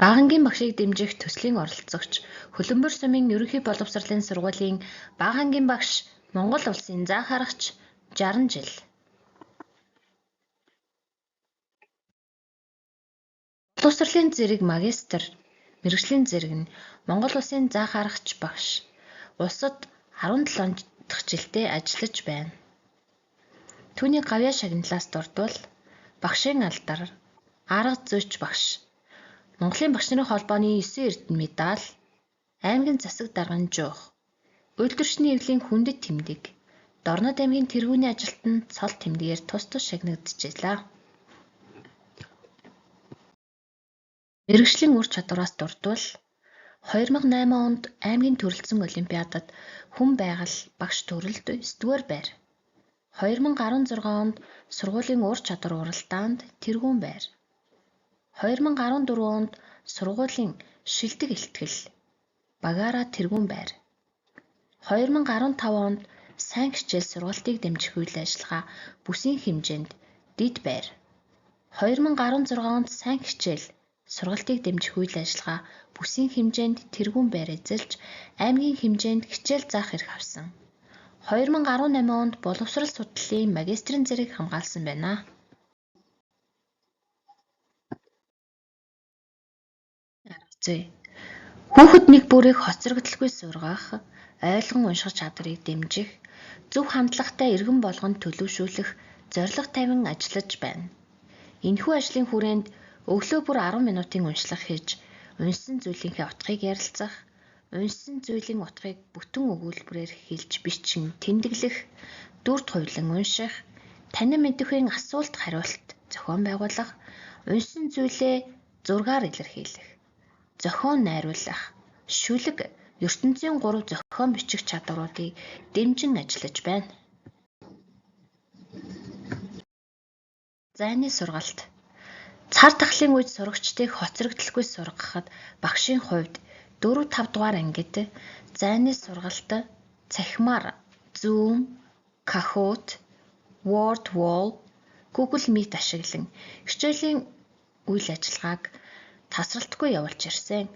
Баагангийн багшийг дэмжих төслийн оролцогч, Хөлбөмбөр сумын ерөнхий боловсролын сургуулийн Баагангийн багш, Монгол улсын заа харагч 60 жил. Боловсролын зэрэг магистр, мэргэжлийн зэрэг нь Монгол улсын заа харагч багш. Улсад 17 дахь жилдээ ажиллаж байна. Түүний гавьяа шагналаас дурдвал багшийн алдар, арга зүйч багш, Монголын багш нарын холбооны 9 эрдэнэ медаль, аймгийн засаг дарганы жуух, үйлдвэрчний эвлийн хүндэт тэмдэг, Дорнод аймгийн тэргүүний ажилтнанд цол тэмдгээр тус шагнагдчихлаа. Мэргэжлийн ур чадвараас дурдвал 2008 онд аймгийн төрөлцсөн олимпиадад хүн байгаль багш төрөлд 9-р байр. 2016 онд сургуулийн ур чадвар уралдаанд тэргүүн байр. 2014 онд сургуулийн шилдэг илтгэл багаараа тэргүүн байр. 2015 онд сайн хичээл сургалтыг дэмжих үйл ажиллагаа бүсийн хэмжээнд дэд байр. 2016 онд сайн хичээл сургалтыг дэмжих үйл ажиллагаа бүсийн хэмжээнд тэргүүн байр эзэлж аймгийн хэмжээнд хичээл заах эрх авсан. 2018 онд боловсрол судлалын магистрийн зэрэг хамгаалсан байна. Хүүхэд нэг бүрийг хоцрогдолгүй сургах, ойлгон унших чадварыг дэмжих, зөв хандлагатай иргэн болгонд төлөвшүүлэх зорилго тавин ажиллаж байна. Энэхүү ажлын хүрээнд өглөө бүр 10 минутын уншлага хийж, уншсан зүйлийнхээ утгыг ярилцах, уншсан зүйлийн утгыг бүтэн өгүүлбэрээр хэлж бичин тэмдэглэх, дүрд хувилан унших, танин мэдэхүйн асуулт хариулт зохион байгуулах, уншсан зүйлээ зургаар илэрхийлэх, зохион найруулах, шүлэг, ертөнцийн 3 зохион бичих чадваруудыг дэмжин ажиллаж байна. Зайны сургалт. Цар тахлын үед сурагчдыг хоцрогдолгүй сургахад багшийн хувьд 4-5 дугаар ангид зайны сургалт цахимаар Zoom, Kahoot, Word Wall, Google Meet ашиглан хичээлийн үйл ажиллагааг тасралтгүй явуулж ирсэн.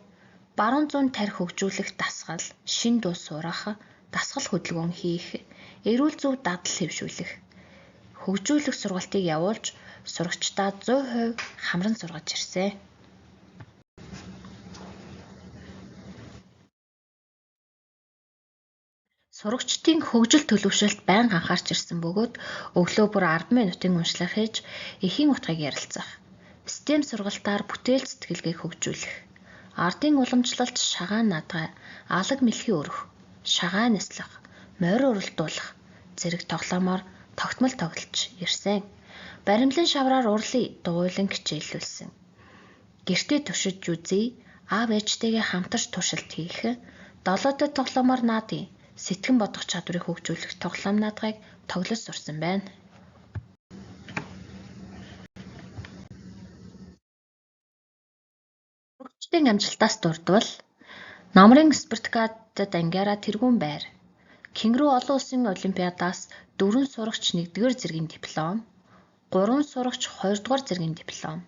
Баруун зүүн тарих хөгжүүлэх дасгал, шин дуу сурах, дасгал хөдөлгөөн хийх, эрүүл зөв дадал хэвшүүлэх, хөгжүүлэх сургалтыг явуулж сурагчдаа 100% хамран сургаж ирсэн. Сурагчдын хөгжил төлөвшөлт байнга анхаарч ирсэн бөгөөд өглөө бүр 10 минутын уншлага хийж эхийн утгыг ярилцах, STEM сургалтаар бүтээл сэтгэлгээг хөгжүүлэх, ардын уламжлалт шагаан наадгай, алаг мэлхий өрөх, шагаан нислэх, морь уралдуулах зэрэг тоглоомоор тогтмол тоглож ирсэн. Баримлын шавраар урлыг дугуйлан хичээлүүлсэн. Гэртээ туршиж үзье, аав ээжтэйгээ хамтарч туршилт хийх, долоодод тоглоомоор наадын сэтгэн бодох чадварыг хөгжүүлэх тоглоом наадгайг тоглож сурсан байна. Сурагчдын амжилтаас дурдвал номрын спартакиадад ангиараа тэргүүн байр, Кенгуру олон улсын олимпиадаас 4 сурагч 1-р зэргийн диплом, 3 сурагч 2-р зэргийн диплом,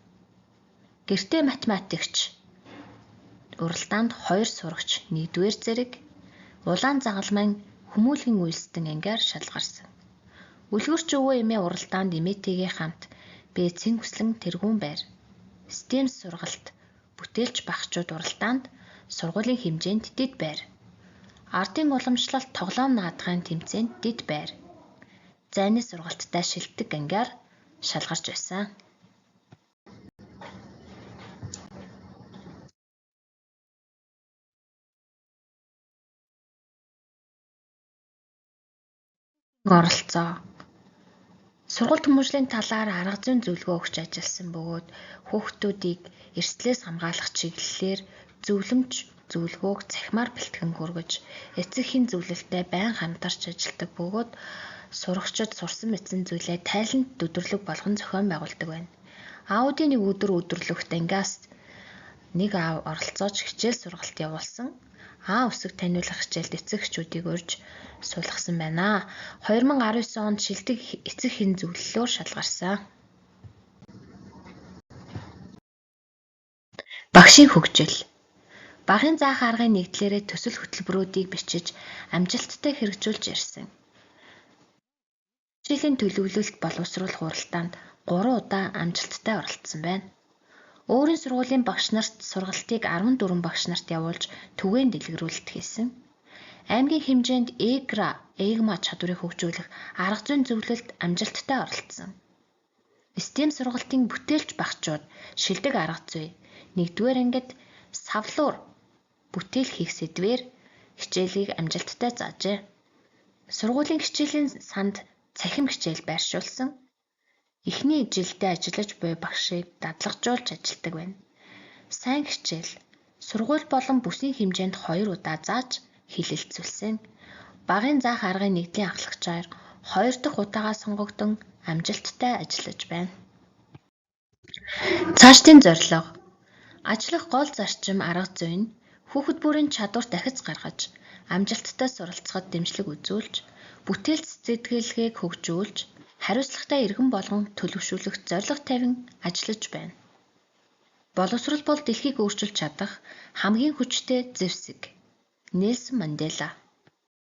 гэртээ математикч уралдаанд 2 сурагч 1-р зэрэг, улаан загалмайн хүмүүлгийн үйлсдэн ангиар шалгарсан. Үлгэрч өвөө эмээ уралдаанд эмээтэйгээ хамт бэцэн хүслэн тэргүүн байр, STEM сургалт бүтээлч багчууд уралдаанд сургуулийн хэмжээнд дэд байр, ардын уламжлалт тоглоом наадгайн тэмцээнд дэд байр, зайны сургалттай шилдэг ангиар шалгарч байсан. Оролцоо. Сургалт хүмүүжлийн талаар арга зүйн зөвлөгөө өгч ажилласан бөгөөд хүүхдүүдийг эрсдлээс хамгаалах чиглэлээр зөвлөмж зөвлөгөөг цахимаар бэлтгэн хүргэж, эцэг-эхийн зөвлөлтөд байнга хамтарч ажилладаг бөгөөд сурагчид сурсан мэдсэн зүйлээ тайланд өдөрлөг болгон зохион байгуулдаг байна. Аудийн нэг өдөр өдөрлөгт ангиас нэг аав оролцоож хичээл сургалт явуулсан. Үсэг таниулах хичээлд эцэг эхчүүдийг урьж суулгасан байна. 2019 онд шилдэг эцэг эхийн зөвлөлөөр шалгарсан. Багшийн хөгжил. Багийн заах аргын нэгдлээрээ төсөл хөтөлбөрүүдийг бичиж амжилттай хэрэгжүүлж ирсэн. Хичээлийн төлөвлөлт боловсруулах хуралдаанд 3 удаа амжилттай оролцсон байна. Өөрийн сургуулийн багш нарт сургалтыг 14 багш нарт явуулж түгээн дэлгэрүүлэлт хийсэн. Аймгийн хэмжээнд ЭГМА чадварыг хөгжүүлэх арга зүйн зөвлөлд амжилттай оролцсон. STEM сургалтын бүтээлч багчууд шилдэг арга зүй 1-р ангид савлуур бүтээл хийх сэдвээр хичээлийг амжилттай заажээ. Сургуулийн хичээлийн санд цахим хичээл байршуулсан. Эхний жилдээ ажиллаж буй багшийг дадлагжуулж ажилдаг байна. Сайн хичээл. Сургууль болон бүсийн хэмжээнд 2 удаа зааж хилэлцүүлсэн. Багийн заах аргын нэгдлийн ахлагчаар 2 дахь удаагаа сонгогдсон амжилттай ажиллаж байна. Цаашдын зорилго. Ажиллах гол зарчим арга зүй нь хүүхэд бүрийн чадвар дахиж гаргаж, амжилттай суралцахад дэмжлэг үзүүлж, бүтээл сэтгэлгээг хөгжүүлж, хариуцлагатай иргэн болгон төлөвшүүлэх зорилго тавин ажиллаж байна. Боловсрол бол дэлхийг өөрчилж чадах хамгийн хүчтэй зэвсэг. Нельсон Мандела